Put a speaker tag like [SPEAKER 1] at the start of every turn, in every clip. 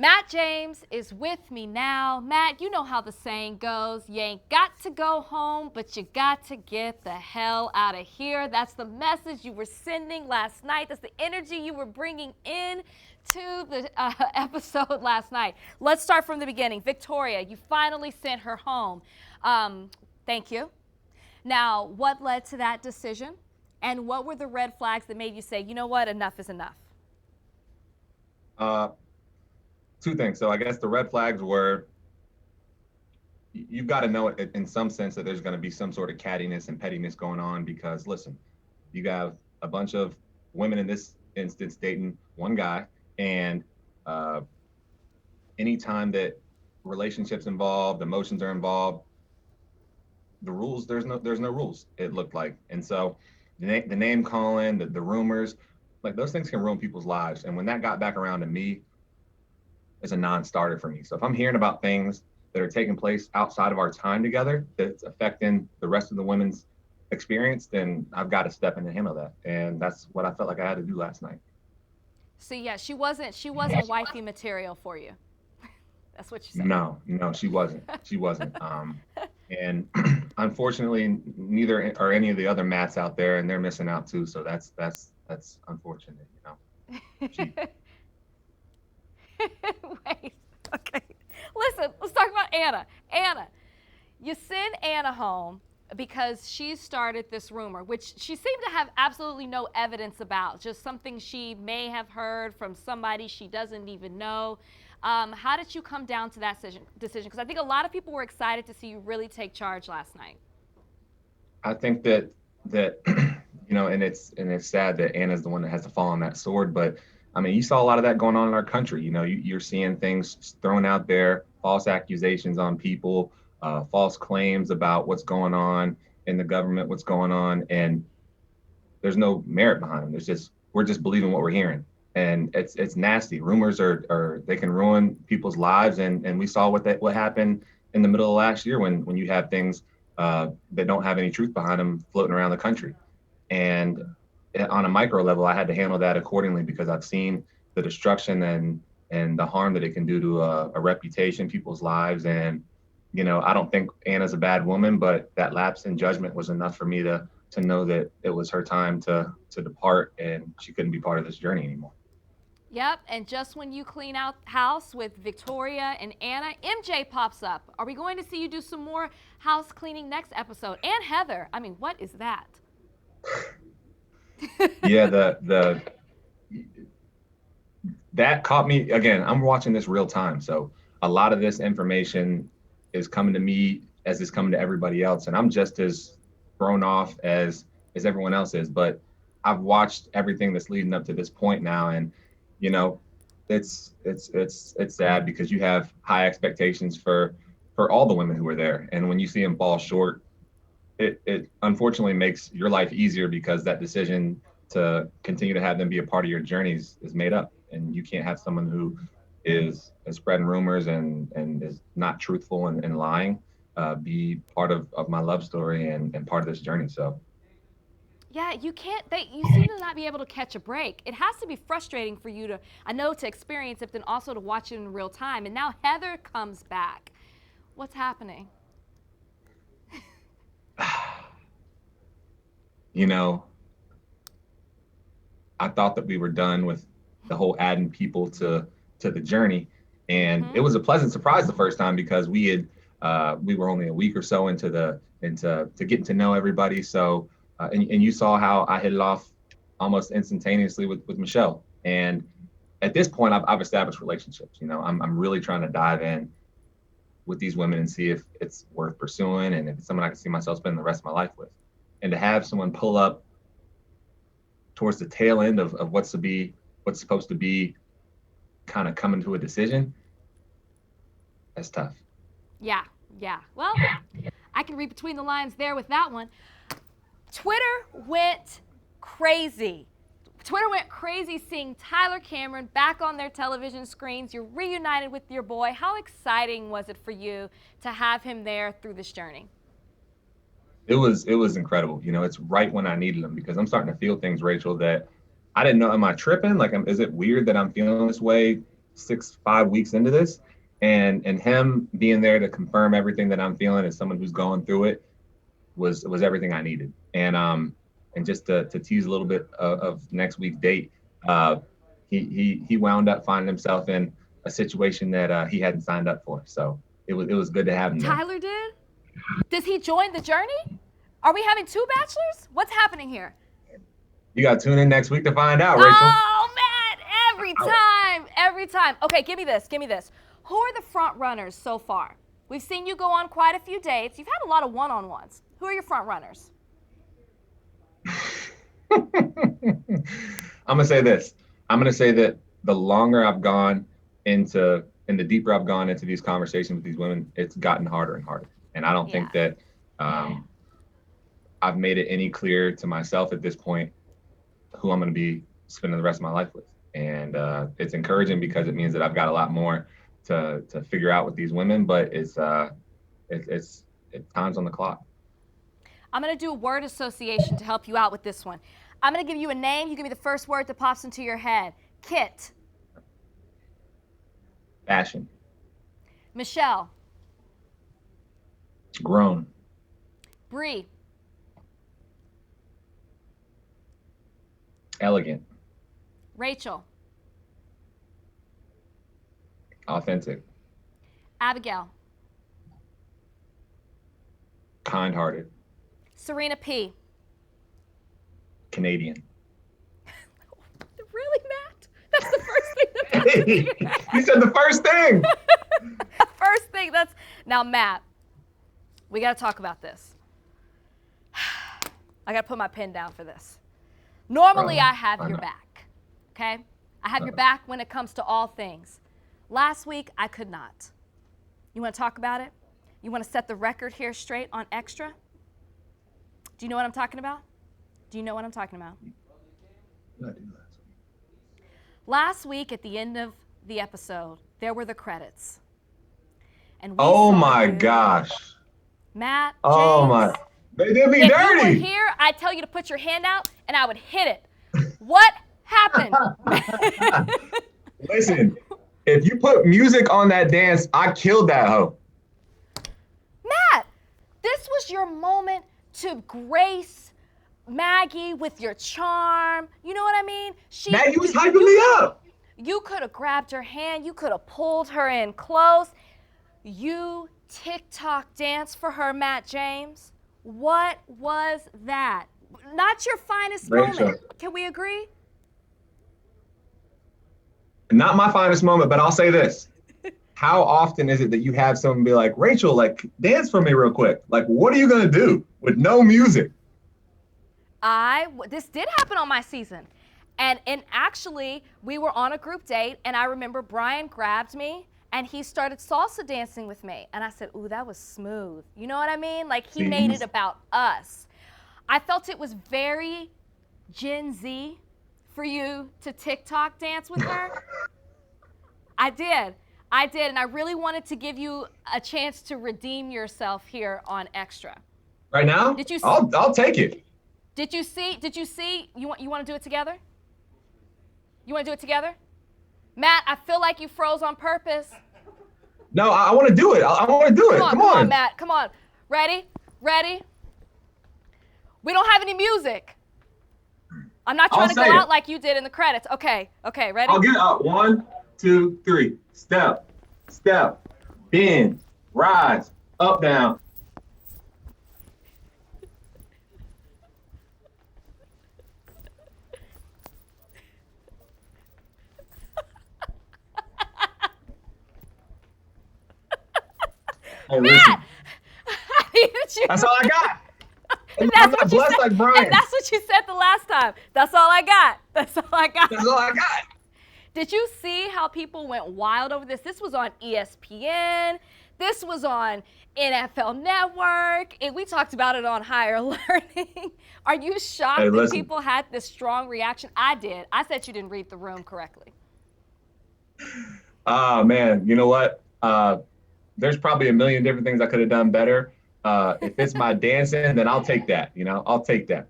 [SPEAKER 1] Matt James is with me now. Matt, you know how the saying goes. You ain't got to go home, but you got to get the hell out of here. That's the message you were sending last night. That's the energy you were bringing in to the episode last night. Let's start from the beginning. Victoria, you finally sent her home. Thank you. Now, what led to that decision? And what were the red flags that made you say, you know what, enough is enough?
[SPEAKER 2] Two things. So I guess the red flags were you've got to know it in some sense that there's going to be some sort of cattiness and pettiness going on because listen, you have a bunch of women in this instance dating one guy, and anytime that relationships involved, emotions are involved, the rules there's no rules. It looked like, and so the name calling, the rumors, like those things can ruin people's lives. And when that got back around to me, is a non-starter for me. So if I'm hearing about things that are taking place outside of our time together that's affecting the rest of the women's experience, then I've got to step in and handle that. And that's what I felt like I had to do last night.
[SPEAKER 1] So yeah, she wasn't wifey material for you. That's what you said.
[SPEAKER 2] No, she wasn't. She wasn't. And unfortunately, neither are any of the other Matts out there, and they're missing out too. So that's unfortunate, you know. She,
[SPEAKER 1] Wait. Okay. Listen, let's talk about Anna. Anna, you send Anna home because she started this rumor, which she seemed to have absolutely no evidence about, just something she may have heard from somebody she doesn't even know. How did you come down to that decision? Because I think a lot of people were excited to see you really take charge last night.
[SPEAKER 2] I think that you know, and it's sad that Anna's the one that has to fall on that sword, but I mean, you saw a lot of that going on in our country. You know, you're seeing things thrown out there, false accusations on people, false claims about what's going on in the government, what's going on, and there's no merit behind them. There's just we're just believing what we're hearing, and it's nasty. Rumors are they can ruin people's lives, and we saw what happened in the middle of last year when you have things that don't have any truth behind them floating around the country, and on a micro level, I had to handle that accordingly because I've seen the destruction and the harm that it can do to a reputation, people's lives. And, you know, I don't think Anna's a bad woman, but that lapse in judgment was enough for me to know that it was her time to depart and she couldn't be part of this journey anymore.
[SPEAKER 1] Yep, and just when you clean out house with Victoria and Anna, MJ pops up. Are we going to see you do some more house cleaning next episode? And Heather, I mean, what is that?
[SPEAKER 2] Yeah, the that caught me again. I'm watching this real time, so a lot of this information is coming to me as it's coming to everybody else, and I'm just as thrown off as everyone else is. But I've watched everything that's leading up to this point now, and you know, it's sad because you have high expectations for all the women who are there, and when you see them fall short, it unfortunately makes your life easier because that decision to continue to have them be a part of your journeys is made up, and you can't have someone who is spreading rumors and is not truthful and lying be part of my love story and part of this journey. So
[SPEAKER 1] Yeah, you can't. You seem to not be able to catch a break. It has to be frustrating for you to, I know, to experience it, but then also to watch it in real time. And now Heather comes back. What's happening?
[SPEAKER 2] you know, I thought that we were done with the whole adding people to the journey, and it was a pleasant surprise the first time because we were only a week or so into getting to know everybody. So and you saw how I hit it off almost instantaneously with Michelle. And at this point, I've established relationships. You know, I'm really trying to dive in with these women and see if it's worth pursuing and if it's someone I can see myself spending the rest of my life with. And to have someone pull up towards the tail end of what's supposed to be kind of coming to a decision, that's tough.
[SPEAKER 1] Yeah, yeah. Well, I can read between the lines there with that one. Twitter went crazy. Twitter went crazy seeing Tyler Cameron back on their television screens. You're reunited with your boy. How exciting was it for you to have him there through this journey?
[SPEAKER 2] It was incredible. You know, it's right when I needed them because I'm starting to feel things, Rachel, that I didn't know. Am I tripping? Like, is it weird that I'm feeling this way 5 weeks into this, and him being there to confirm everything that I'm feeling as someone who's going through it was everything I needed. And just to tease a little bit of next week's date, he wound up finding himself in a situation that he hadn't signed up for. So it was good to have him there.
[SPEAKER 1] Tyler did? Does he join the journey? Are we having 2 bachelors? What's happening here?
[SPEAKER 2] You got to tune in next week to find out, Rachel.
[SPEAKER 1] Oh, man, every time. Okay, give me this. Who are the front runners so far? We've seen you go on quite a few dates. You've had a lot of one-on-ones. Who are your front runners?
[SPEAKER 2] I'm going to say this. I'm going to say that the longer I've gone into, and the deeper I've gone into these conversations with these women, it's gotten harder and harder. And I don't think that I've made it any clearer to myself at this point who I'm going to be spending the rest of my life with. And it's encouraging because it means that I've got a lot more to figure out with these women, but it's time's on the clock.
[SPEAKER 1] I'm going to do a word association to help you out with this one. I'm going to give you a name. You give me the first word that pops into your head. Kit.
[SPEAKER 2] Fashion.
[SPEAKER 1] Michelle.
[SPEAKER 2] Grown.
[SPEAKER 1] Bree.
[SPEAKER 2] Elegant.
[SPEAKER 1] Rachel.
[SPEAKER 2] Authentic.
[SPEAKER 1] Abigail.
[SPEAKER 2] Kind-hearted.
[SPEAKER 1] Serena P.
[SPEAKER 2] Canadian.
[SPEAKER 1] Really, Matt? That's the first thing that popped into your head.
[SPEAKER 2] You said the first thing.
[SPEAKER 1] First thing, now, Matt, we got to talk about this. I got to put my pen down for this. Normally, I have your back, okay? I have your back when it comes to all things. Last week, I could not. You want to talk about it? You want to set the record here straight on Extra? Do you know what I'm talking about? Last week, at the end of the episode, there were the credits. And
[SPEAKER 2] oh my gosh.
[SPEAKER 1] Matt,
[SPEAKER 2] oh
[SPEAKER 1] James,
[SPEAKER 2] they did me
[SPEAKER 1] if
[SPEAKER 2] dirty.
[SPEAKER 1] you were here, I'd tell you to put your hand out and I would hit it. What happened?
[SPEAKER 2] Listen, if you put music on that dance, I killed that hoe.
[SPEAKER 1] Matt, this was your moment to grace Maggie with your charm. You know what I mean?
[SPEAKER 2] Maggie was hyping me up.
[SPEAKER 1] You could have grabbed her hand. You could have pulled her in close. You TikTok danced for her, Matt James. What was that? Not your finest moment. Can we agree?
[SPEAKER 2] Not my finest moment, but I'll say this. How often is it that you have someone be like, Rachel, like, dance for me real quick? Like, what are you going to do with no music?
[SPEAKER 1] This did happen on my season. And actually, we were on a group date, and I remember Brian grabbed me, and he started salsa dancing with me. And I said, ooh, that was smooth. You know what I mean? Like, he made it about us. I felt it was very Gen Z for you to TikTok dance with her. I did, and I really wanted to give you a chance to redeem yourself here on Extra.
[SPEAKER 2] Right now?
[SPEAKER 1] Did you see,
[SPEAKER 2] I'll take it.
[SPEAKER 1] Did you see, you want to do it together? You want to do it together? Matt, I feel like you froze on purpose.
[SPEAKER 2] No, I want to do it. I want to do it. Come on,
[SPEAKER 1] Matt, come on. Ready? We don't have any music. I'm not trying to go out like you did in the credits. Okay, ready?
[SPEAKER 2] I'll get up. 1, 2, 3. Step, bend, rise, up, down.
[SPEAKER 1] Hey, Matt! I needed you.
[SPEAKER 2] That's all I got.
[SPEAKER 1] And that's what you said.
[SPEAKER 2] Like Brian.
[SPEAKER 1] And that's what you said the last time. That's all I got. Did you see how people went wild over this? This was on ESPN. This was on NFL Network. And we talked about it on Higher Learning. Are you shocked that people had this strong reaction? I did. I said you didn't read the room correctly.
[SPEAKER 2] Man, you know what? There's probably a million different things I could have done better. If it's my dancing, then I'll take that. I'll take that.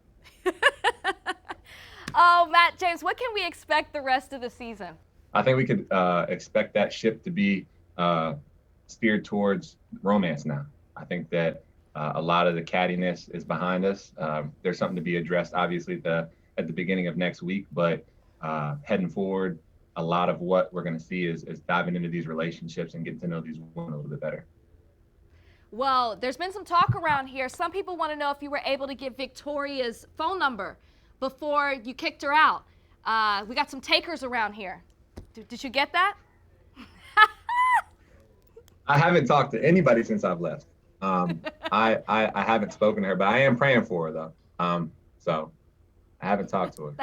[SPEAKER 1] Oh, Matt James, what can we expect the rest of the season?
[SPEAKER 2] I think we could expect that ship to be steered towards romance now. I think that a lot of the cattiness is behind us. There's something to be addressed, obviously, at the beginning of next week, but heading forward, a lot of what we're going to see is diving into these relationships and getting to know these women a little bit better.
[SPEAKER 1] Well, there's been some talk around here. Some people want to know if you were able to get Victoria's phone number before you kicked her out. We got some takers around here. Did you get that?
[SPEAKER 2] I haven't talked to anybody since I've left. I haven't spoken to her, but I am praying for her though. So I haven't talked to her.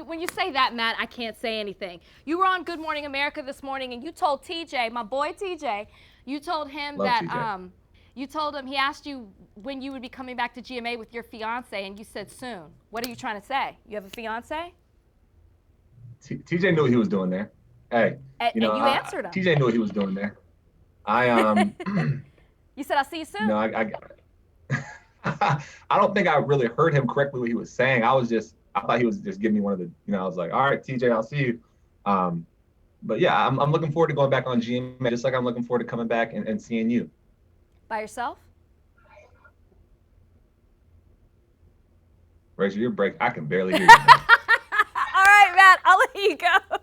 [SPEAKER 1] When you say that, Matt, I can't say anything. You were on Good Morning America this morning, and you told TJ, my boy TJ, you told him
[SPEAKER 2] Love
[SPEAKER 1] that
[SPEAKER 2] TJ.
[SPEAKER 1] You told him, he asked you when you would be coming back to GMA with your fiance, and you said soon. What are you trying to say? You have a fiance?
[SPEAKER 2] TJ knew what he was doing there. Hey,
[SPEAKER 1] And you answered him.
[SPEAKER 2] TJ knew what he was doing there.
[SPEAKER 1] You said, I'll see you soon.
[SPEAKER 2] No, I don't think I really heard him correctly what he was saying. I thought he was just giving me one of the, I was like, all right, TJ, I'll see you. But yeah, I'm looking forward to going back on GMA, just like I'm looking forward to coming back and seeing you.
[SPEAKER 1] By yourself?
[SPEAKER 2] Rachel, your break, I can barely hear you.
[SPEAKER 1] All right, Matt, I'll let you go.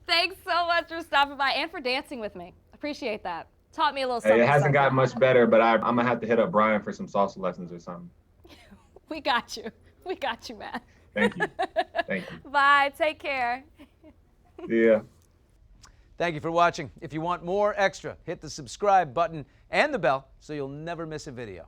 [SPEAKER 1] Thanks so much for stopping by and for dancing with me. Appreciate that. Taught me a little something.
[SPEAKER 2] Hey, it hasn't gotten much better, but I'm going to have to hit up Brian for some salsa lessons or something.
[SPEAKER 1] We got you. We got you, Matt.
[SPEAKER 2] Thank you. Thank you.
[SPEAKER 1] Bye. Take care.
[SPEAKER 2] See ya.
[SPEAKER 3] Thank you for watching. If you want more extra, hit the subscribe button and the bell so you'll never miss a video.